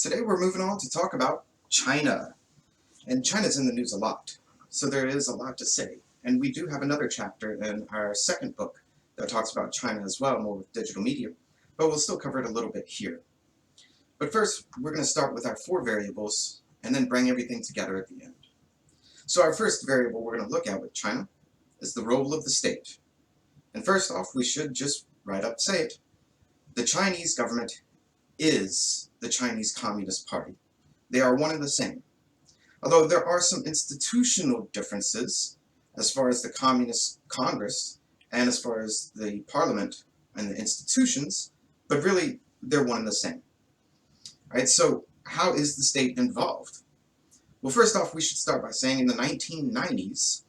Today we're moving on to talk about China. And China's in the news a lot, so there is a lot to say. And we do have another chapter in our second book that talks about China as well, more with digital media, but we'll still cover it a little bit here. But first, we're going to start with our four variables and then bring everything together at the end. So our first variable we're going to look at with China is the role of the state. And first off, we should just right up say it. The Chinese government is the Chinese Communist Party. They are one and the same. Although there are some institutional differences as far as the Communist Congress and as far as the Parliament and the institutions, but really they're one and the same. All right, so how is the state involved? Well, first off, we should start by saying in the 1990s,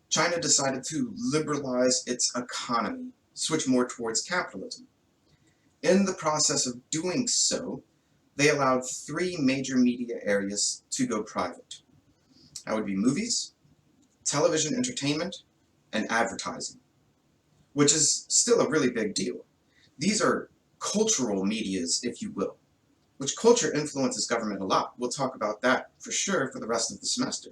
China decided to liberalize its economy, switch more towards capitalism. In the process of doing so, they allowed three major media areas to go private. That would be movies, television entertainment, and advertising, which is still a really big deal. These are cultural medias, if you will, which culture influences government a lot. We'll talk about that for sure for the rest of the semester.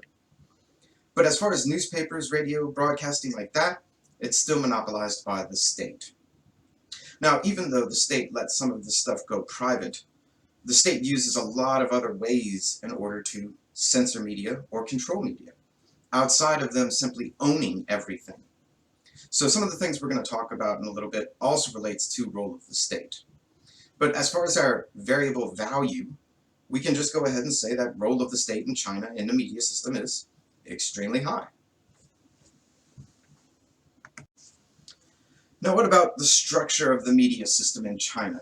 But as far as newspapers, radio, broadcasting like that, it's still monopolized by the state. Now, even though the state lets some of this stuff go private, the state uses a lot of other ways in order to censor media or control media, outside of them simply owning everything. So some of the things we're going to talk about in a little bit also relates to role of the state. But as far as our variable value, we can just go ahead and say that role of the state in China in the media system is extremely high. Now, what about the structure of the media system in China?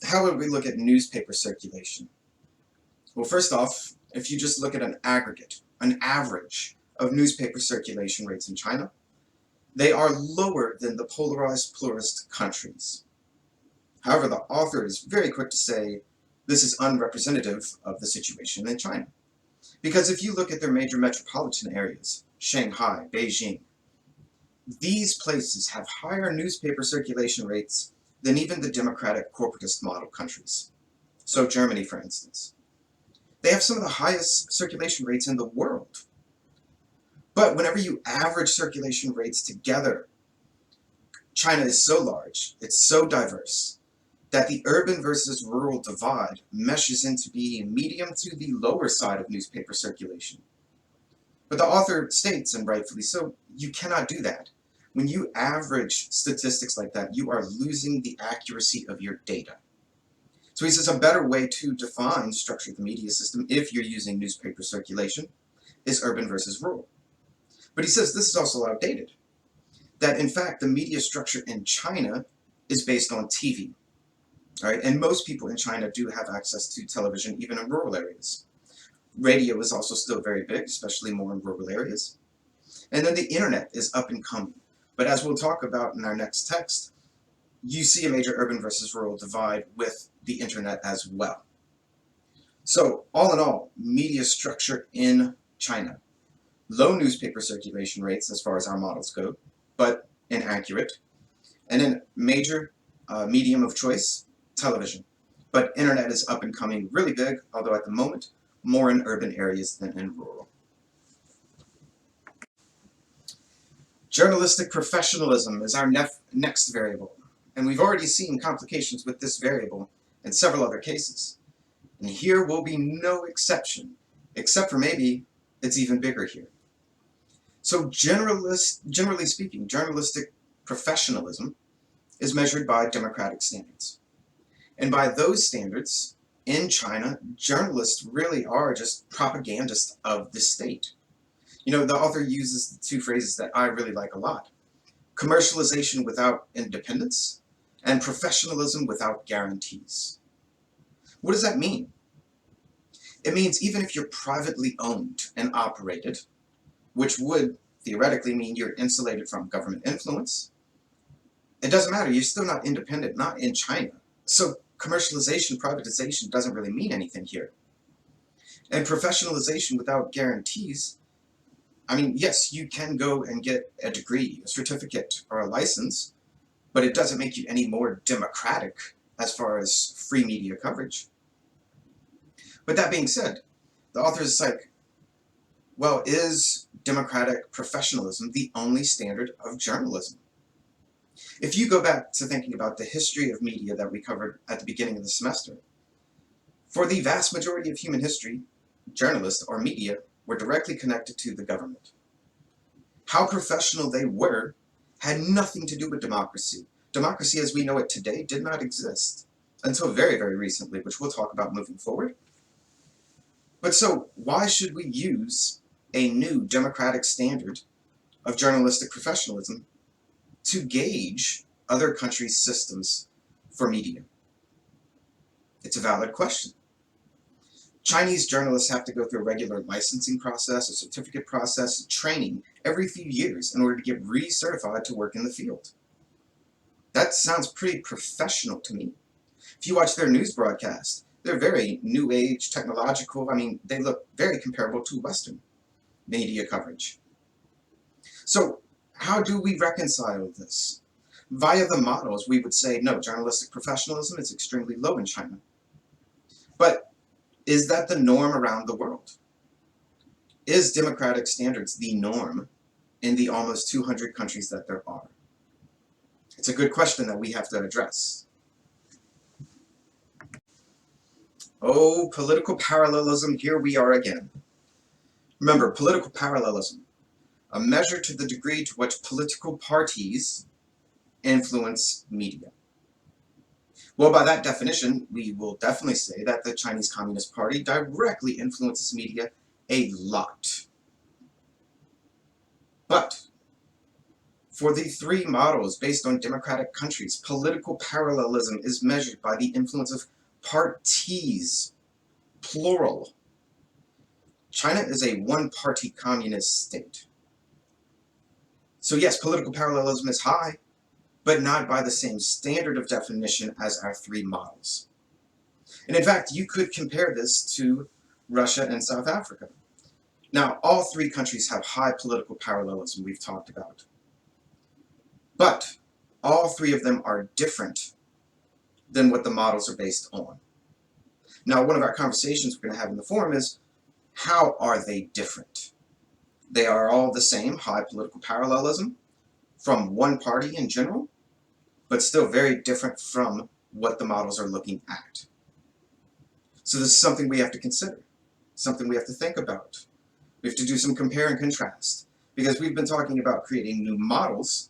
How would we look at newspaper circulation? Well, first off, if you just look at an aggregate, an average of newspaper circulation rates in China, they are lower than the polarized pluralist countries. However, the author is very quick to say this is unrepresentative of the situation in China. Because if you look at their major metropolitan areas, Shanghai, Beijing, these places have higher newspaper circulation rates than even the democratic corporatist model countries. So Germany, for instance. They have some of the highest circulation rates in the world. But whenever you average circulation rates together, China is so large, it's so diverse, that the urban versus rural divide meshes into being medium to the lower side of newspaper circulation. But the author states, and rightfully so, you cannot do that. When you average statistics like that, you are losing the accuracy of your data. So he says a better way to define structure of the media system, if you're using newspaper circulation, is urban versus rural. But he says this is also outdated. That in fact, the media structure in China is based on TV. All right? And most people in China do have access to television, even in rural areas. Radio is also still very big, especially more in rural areas. And then the internet is up and coming. But as we'll talk about in our next text, you see a major urban versus rural divide with the internet as well. So all in all, media structure in China. Low newspaper circulation rates as far as our models go, but inaccurate. And then major medium of choice, television. But internet is up and coming really big, although at the moment, more in urban areas than in rural. Journalistic professionalism is our next variable, and we've already seen complications with this variable in several other cases. And here will be no exception, except for maybe it's even bigger here. So generally speaking, journalistic professionalism is measured by democratic standards. And by those standards, in China, journalists really are just propagandists of the state. You know, the author uses the two phrases that I really like a lot. Commercialization without independence and professionalism without guarantees. What does that mean? It means even if you're privately owned and operated, which would theoretically mean you're insulated from government influence, it doesn't matter, you're still not independent, not in China. So commercialization, privatization doesn't really mean anything here. And professionalization without guarantees, I mean, yes, you can go and get a degree, a certificate, or a license, but it doesn't make you any more democratic as far as free media coverage. But that being said, the author is like, well, is democratic professionalism the only standard of journalism? If you go back to thinking about the history of media that we covered at the beginning of the semester, for the vast majority of human history, journalists or media were directly connected to the government. How professional they were had nothing to do with democracy. Democracy as we know it today did not exist until very, very recently, which we'll talk about moving forward. But so, why should we use a new democratic standard of journalistic professionalism to gauge other countries' systems for media? It's a valid question. Chinese journalists have to go through a regular licensing process, a certificate process, training every few years in order to get recertified to work in the field. That sounds pretty professional to me. If you watch their news broadcast, they're very new age, technological. I mean, they look very comparable to Western media coverage. So how do we reconcile this? Via the models, we would say, no, journalistic professionalism is extremely low in China. But is that the norm around the world? Is democratic standards the norm in the almost 200 countries that there are? It's a good question that we have to address. Oh, political parallelism, here we are again. Remember, political parallelism, a measure to the degree to which political parties influence media. Well, by that definition, we will definitely say that the Chinese Communist Party directly influences media a lot. But for the three models based on democratic countries, political parallelism is measured by the influence of parties, plural. China is a one-party communist state. So yes, political parallelism is high, but not by the same standard of definition as our three models. And in fact, you could compare this to Russia and South Africa. Now, all three countries have high political parallelism we've talked about. But all three of them are different than what the models are based on. Now, one of our conversations we're going to have in the forum is, how are they different? They are all the same, high political parallelism from one party in general, but still very different from what the models are looking at. So this is something we have to consider, something we have to think about. We have to do some compare and contrast, because we've been talking about creating new models,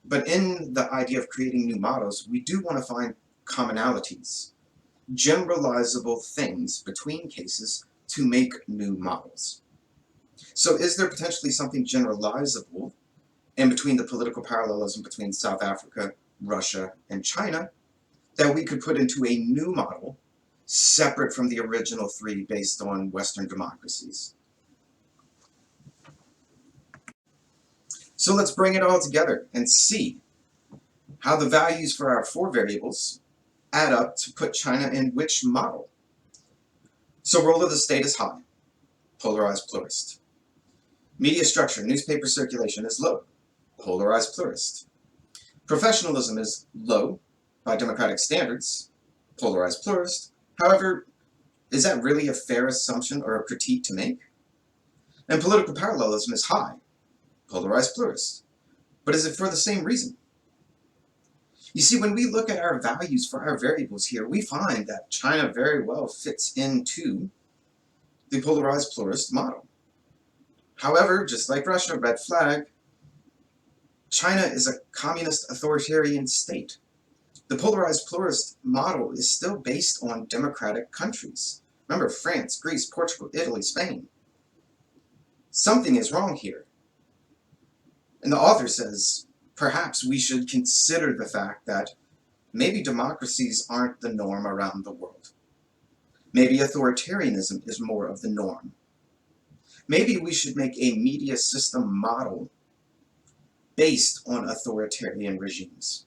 but in the idea of creating new models, we do want to find commonalities, generalizable things between cases to make new models. So is there potentially something generalizable in between the political parallelism between South Africa, Russia, and China that we could put into a new model separate from the original three based on Western democracies? So let's bring it all together and see how the values for our four variables add up to put China in which model. So role of the state is high, polarized pluralist. Media structure, newspaper circulation is low, polarized pluralist. Professionalism is low by democratic standards, polarized pluralist. However, is that really a fair assumption or a critique to make? And political parallelism is high, polarized pluralist. But is it for the same reason? You see, when we look at our values for our variables here, we find that China very well fits into the polarized pluralist model. However, just like Russia, red flag, China is a communist authoritarian state. The polarized pluralist model is still based on democratic countries. Remember, France, Greece, Portugal, Italy, Spain. Something is wrong here. And the author says, perhaps we should consider the fact that maybe democracies aren't the norm around the world. Maybe authoritarianism is more of the norm. Maybe we should make a media system model based on authoritarian regimes.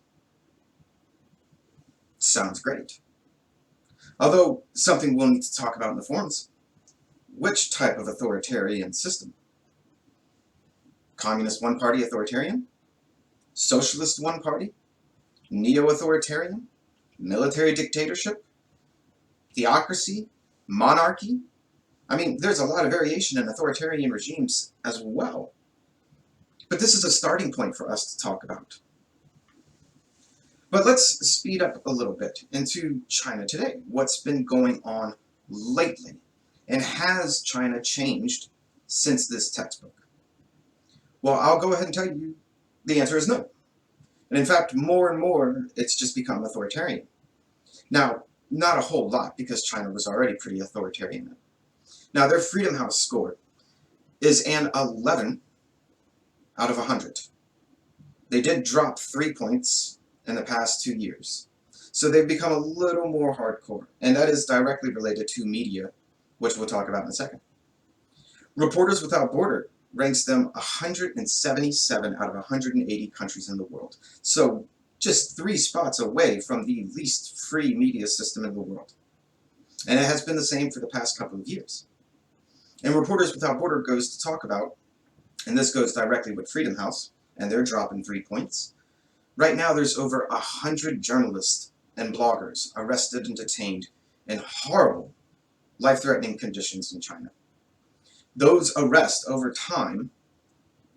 Sounds great. Although, something we'll need to talk about in the forums, which type of authoritarian system? Communist one-party authoritarian? Socialist one-party? Neo-authoritarian? Military dictatorship? Theocracy? monarchy. I mean, there's a lot of variation in authoritarian regimes as well. But this is a starting point for us to talk about. But let's speed up a little bit into China today. What's been going on lately? And has China changed since this textbook? Well, I'll go ahead and tell you the answer is no. And in fact, more and more, it's just become authoritarian. Now, not a whole lot, because China was already pretty authoritarian. Now, their Freedom House score is an 11 out of 100. They did drop 3 points in the past 2 years. So they've become a little more hardcore, and that is directly related to media, which we'll talk about in a second. Reporters Without Borders ranks them 177 out of 180 countries in the world. So just 3 spots away from the least free media system in the world. And it has been the same for the past couple of years. And Reporters Without Borders goes to talk about, and this goes directly with Freedom House, and they're dropping 3 points. Right now there's over 100 journalists and bloggers arrested and detained in horrible, life-threatening conditions in China. Those arrests over time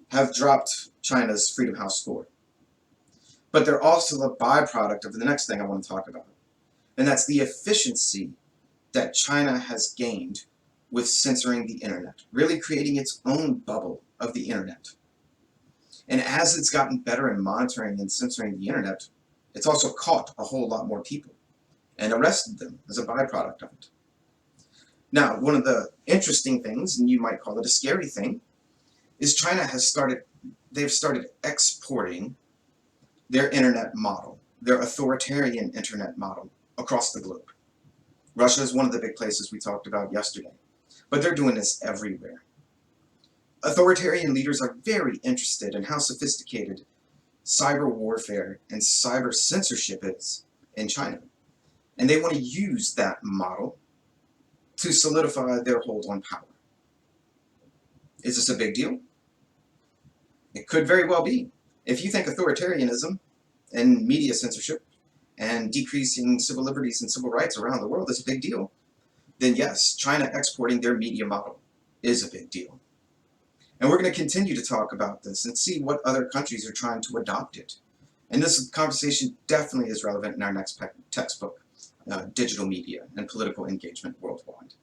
have dropped China's Freedom House score. But they're also a byproduct of the next thing I want to talk about. And that's the efficiency that China has gained with censoring the internet, really creating its own bubble of the internet. And as it's gotten better in monitoring and censoring the internet, it's also caught a whole lot more people and arrested them as a byproduct of it. Now, one of the interesting things, and you might call it a scary thing, is China has started exporting their internet model, their authoritarian internet model, across the globe. Russia is one of the big places we talked about yesterday, but they're doing this everywhere. Authoritarian leaders are very interested in how sophisticated cyber warfare and cyber censorship is in China, and they want to use that model to solidify their hold on power. Is this a big deal? It could very well be. If you think authoritarianism and media censorship and decreasing civil liberties and civil rights around the world is a big deal, then yes, China exporting their media model is a big deal. And we're going to continue to talk about this and see what other countries are trying to adopt it. And this conversation definitely is relevant in our next textbook, Digital Media and Political Engagement Worldwide.